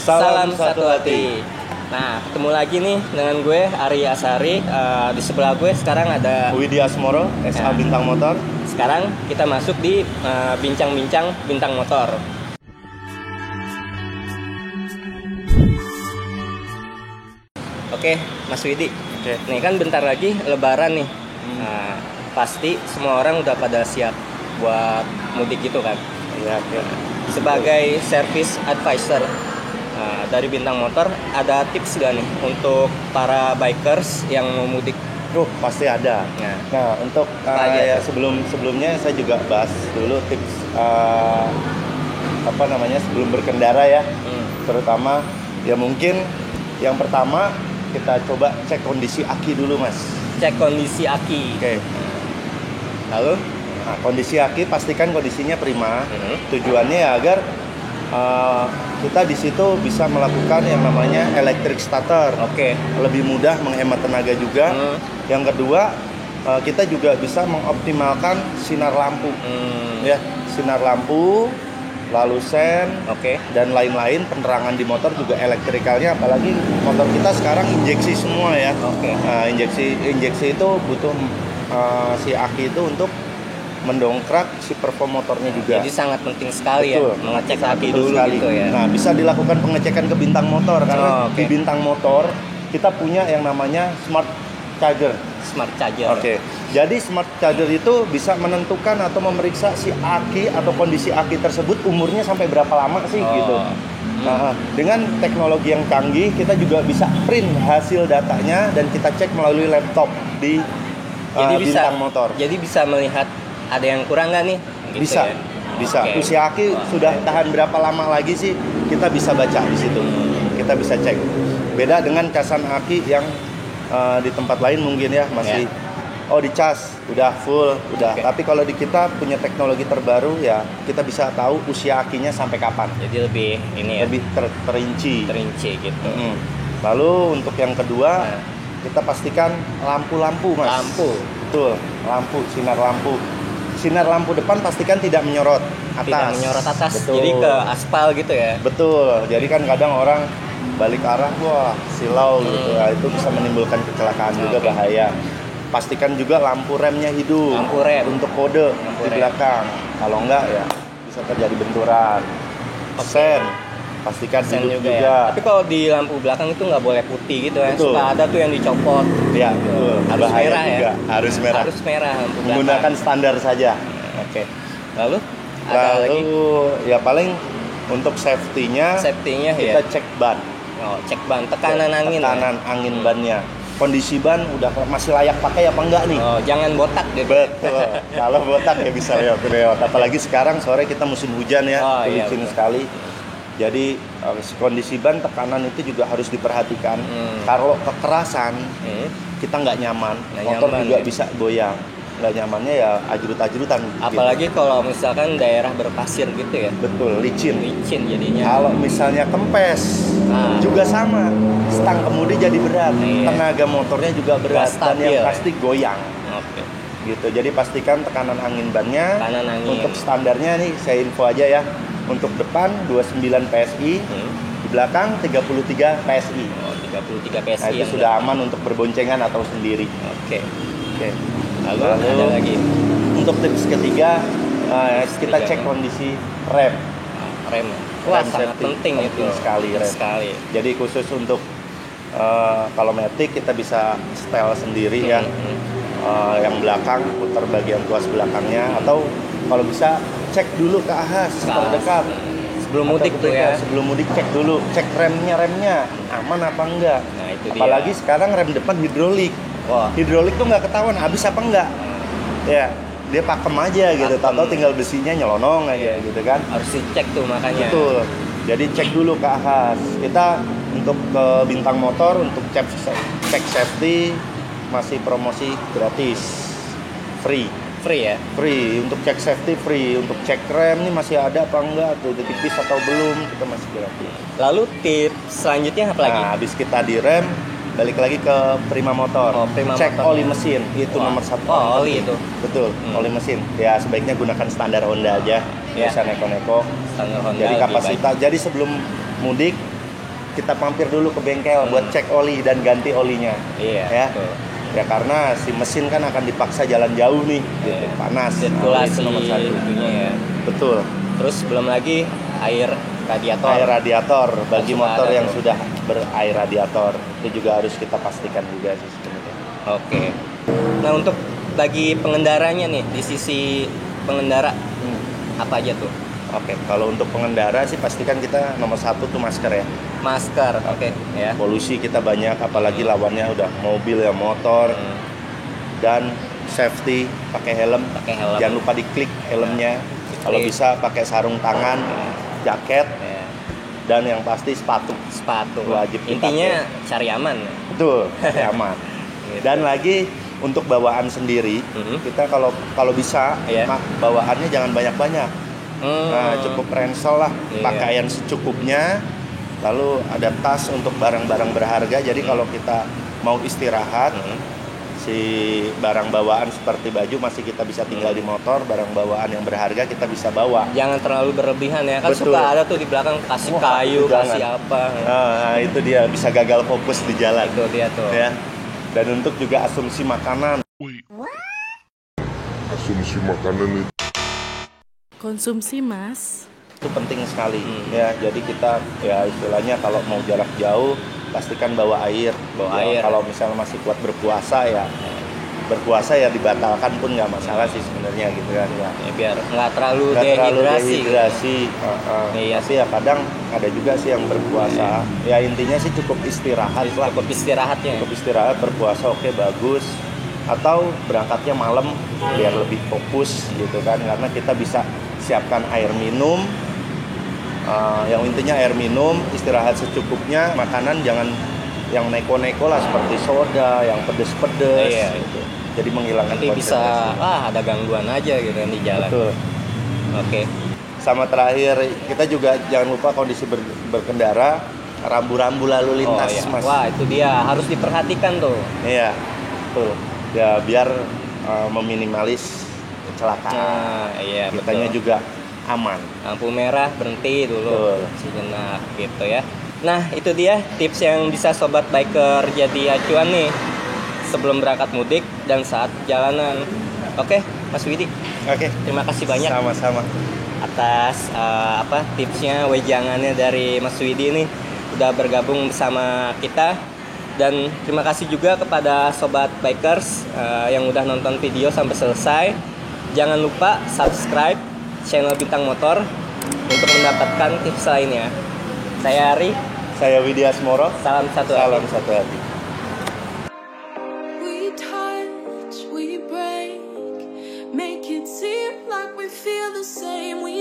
Salam satu hati. Nah, ketemu lagi nih dengan gue Ari Asari. Di sebelah gue sekarang ada Widi Asmoro, SA Bintang Motor. Sekarang kita masuk di bincang-bincang bintang motor. Oke, Mas Widi. Oke. Nih kan bentar lagi Lebaran nih. Nah, pasti semua orang udah pada siap buat mudik gitu kan. Iya. Sebagai service advisor dari Bintang Motor, ada tips gak nih untuk para bikers yang mau mudik? Pasti ada. Nah, untuk sebelumnya saya juga bahas dulu tips sebelum berkendara ya. Terutama ya mungkin yang pertama kita coba cek kondisi aki dulu, Mas. Cek kondisi aki. Oke. Lalu? Nah, kondisi aki pastikan kondisinya prima. Tujuannya ya agar kita di situ bisa melakukan yang namanya electric starter. Oke. Lebih mudah menghemat tenaga juga. Yang kedua, kita juga bisa mengoptimalkan sinar lampu. Ya, sinar lampu, lalu sen, dan lain-lain. Penerangan di motor juga elektrikalnya, apalagi motor kita sekarang injeksi semua ya. Nah, injeksi itu butuh si aki itu untuk mendongkrak si perform motornya juga. Jadi sangat penting sekali. Betul. Ya mengecek aki dulu sekali. Gitu ya. Nah, bisa dilakukan pengecekan ke Bintang Motor karena di Bintang Motor kita punya yang namanya smart charger. Smart charger. Jadi smart charger itu bisa menentukan atau memeriksa si aki atau kondisi aki tersebut umurnya sampai berapa lama sih gitu. Nah, dengan teknologi yang canggih kita juga bisa print hasil datanya dan kita cek melalui laptop di Bintang Motor. Jadi bisa melihat ada yang kurang nggak nih? Gitu bisa, ya? bisa. Usia aki sudah tahan berapa lama lagi sih? Kita bisa baca di situ. Kita bisa cek. Beda dengan casan aki yang di tempat lain mungkin ya masih dicas, udah full, udah. Tapi kalau di kita punya teknologi terbaru ya kita bisa tahu usia akinya sampai kapan. Jadi lebih lebih terinci. Terinci gitu. Lalu untuk yang kedua kita pastikan lampu-lampu, Mas. Lampu. Betul, lampu, sinar lampu. Sinar lampu depan pastikan tidak menyorot atas. Tidak menyorot atas. Betul. Jadi ke aspal gitu ya. Betul. Jadi kan kadang orang balik arah silau gitu. Nah, itu bisa menimbulkan kecelakaan juga, bahaya. Pastikan juga lampu remnya hidup. Lampu rem untuk kode di belakang. Kalau enggak ya bisa terjadi benturan. Sen pastikan hidup juga. Ya. Tapi kalau di lampu belakang itu nggak boleh putih gitu ya. Suka ada tuh yang dicopot. Iya, betul. Harus merah juga. Ya. Harus merah. Harus merah lampu belakang. Menggunakan standar saja. Lalu ada lagi? Ya paling untuk safety-nya kita cek ban. Cek ban, tekanan angin. Tekanan angin bannya. Kondisi ban udah masih layak pakai apa enggak nih? Jangan botak deh. Betul. Kalau botak ya bisa lewat. Apalagi sekarang sore kita musim hujan ya, licin sekali. Jadi kondisi ban, tekanan itu juga harus diperhatikan. Kalau kekerasan kita nggak nyaman, motor juga bisa goyang. Nggak nyamannya ya ajrut-ajrutan. Apalagi kalau misalkan daerah berpasir gitu ya. Betul, licin jadinya. Kalau misalnya kempes juga sama, stang kemudi jadi berat, tenaga motornya juga berat, dan yang pasti goyang. Gitu. Jadi pastikan tekanan angin bannya. Untuk standarnya nih saya info aja ya. Untuk depan 29 PSI, di belakang 33 PSI. 33 PSI. Nah, itu sudah aman untuk berboncengan atau sendiri. Lalu ada lagi. Untuk tips ketiga, kita cek kondisi rem. Rem. Wah, sangat penting itu. Sekali rem. Jadi khusus untuk kalau matic kita bisa setel sendiri ya. Yang belakang putar bagian tuas belakangnya, atau kalau bisa cek dulu ke ahas terdekat sebelum mudik tuh ya. Sebelum mudik cek dulu, cek remnya aman apa enggak. Nah, itu apalagi sekarang rem depan hidrolik. Hidrolik tuh nggak ketahuan habis apa enggak. Ya, dia pakem aja gitu. Tahu tinggal besinya nyelonong aja gitu kan. Harus dicek tuh makanya. Betul. Jadi cek dulu ke ahas. Kita untuk ke Bintang Motor untuk cek safety masih promosi gratis. Free ya? Free. Untuk cek safety free. Untuk cek rem nih masih ada apa enggak tuh, tipis atau belum, kita masih gratis. Lalu tips selanjutnya apa lagi? Nah, habis kita di rem, balik lagi ke Prima Motor. Cek oli mesin, itu nomor satu. Oli itu? Betul, oli mesin. Ya sebaiknya gunakan standar Honda aja. Bisa neko-neko. Standar Honda. Jadi kapasitas. Jadi sebelum mudik kita mampir dulu ke bengkel buat cek oli dan ganti olinya. Iya. Ya. Betul. Ya karena si mesin kan akan dipaksa jalan jauh nih, gitu. Panas. Sirkulasi Itu nomor satu. itunya ya. Betul. Terus belum lagi air radiator. Air radiator bagi Harus motor ada yang tuh. sudah berair radiator itu juga harus kita pastikan juga sih sebenarnya. Oke. Nah untuk bagi pengendaranya nih di sisi pengendara apa aja tuh? Oke, kalau untuk pengendara sih pastikan kita nomor satu tuh masker ya. Masker, oke ya. Polusi kita banyak, apalagi lawannya udah mobil ya, motor. Dan safety, pakai helm. Pakai helm. Jangan lupa diklik helmnya. Kalau bisa pakai sarung tangan, jaket, Ya. dan yang pasti sepatu. Sepatu. Wajib dipakai. Intinya cari aman. Betul, aman. Gitu. Dan lagi untuk bawaan sendiri, kita kalau bisa Iya. bawaannya jangan banyak-banyak. Nah, cukup ransel lah, Iya. pakaian secukupnya. Lalu ada tas untuk barang-barang berharga. Jadi kalau kita mau istirahat, si barang bawaan seperti baju masih kita bisa tinggal di motor. Barang bawaan yang berharga kita bisa bawa. Jangan terlalu berlebihan ya. Kan Betul. suka ada tuh di belakang kasih Wah, kayu, jangan. kasih apa. Nah, itu dia bisa gagal fokus di jalan. Itu dia tuh. Ya. Dan untuk juga asumsi makanan. Asumsi makanan itu Konsumsi, Mas. Itu penting sekali ya. Jadi kita ya istilahnya kalau mau jarak jauh pastikan bawa air. Bawa Ya, air. kalau misalnya masih kuat berpuasa ya dibatalkan pun nggak masalah sih sebenarnya gitu kan ya. Ya, biar nggak terlalu Nggak terlalu dehidrasi. dehidrasi. Iya. Tapi ya kadang ada juga sih yang berpuasa. Ya intinya sih cukup istirahat lah. Cukup istirahatnya. Cukup istirahat, berpuasa oke bagus. Atau berangkatnya malam biar lebih fokus gitu kan, karena kita bisa siapkan air minum. Yang intinya air minum, istirahat secukupnya, makanan jangan yang neko-neko lah seperti soda, yang pedes-pedes. Iya. Gitu. Jadi menghilangkan Nanti bisa konsentrasi. ada gangguan aja gitu kan di jalan. Betul. Oke. Sama terakhir kita juga jangan lupa kondisi berkendara, rambu-rambu lalu lintas, iya. Mas. Wah, itu dia harus diperhatikan tuh. Iya, betul. Ya biar meminimalis kecelakaan. Nah, iya Kitanya betul. juga aman. Lampu merah berhenti dulu Betul. sejenak gitu ya. Nah, itu dia tips yang bisa sobat biker jadi acuan nih sebelum berangkat mudik dan saat jalanan. Oke, Mas Widi. Oke. Terima kasih banyak Sama-sama. atas tipsnya, wejangannya dari Mas Widi ini udah bergabung bersama kita. Dan terima kasih juga kepada sobat bikers yang udah nonton video sampai selesai. Jangan lupa subscribe channel Bintang Motor untuk mendapatkan tips lainnya. Saya Ari, Saya Widya Asmoro. salam satu hati. Salam satu hati. We touch, we break, make it seem like we feel the same. We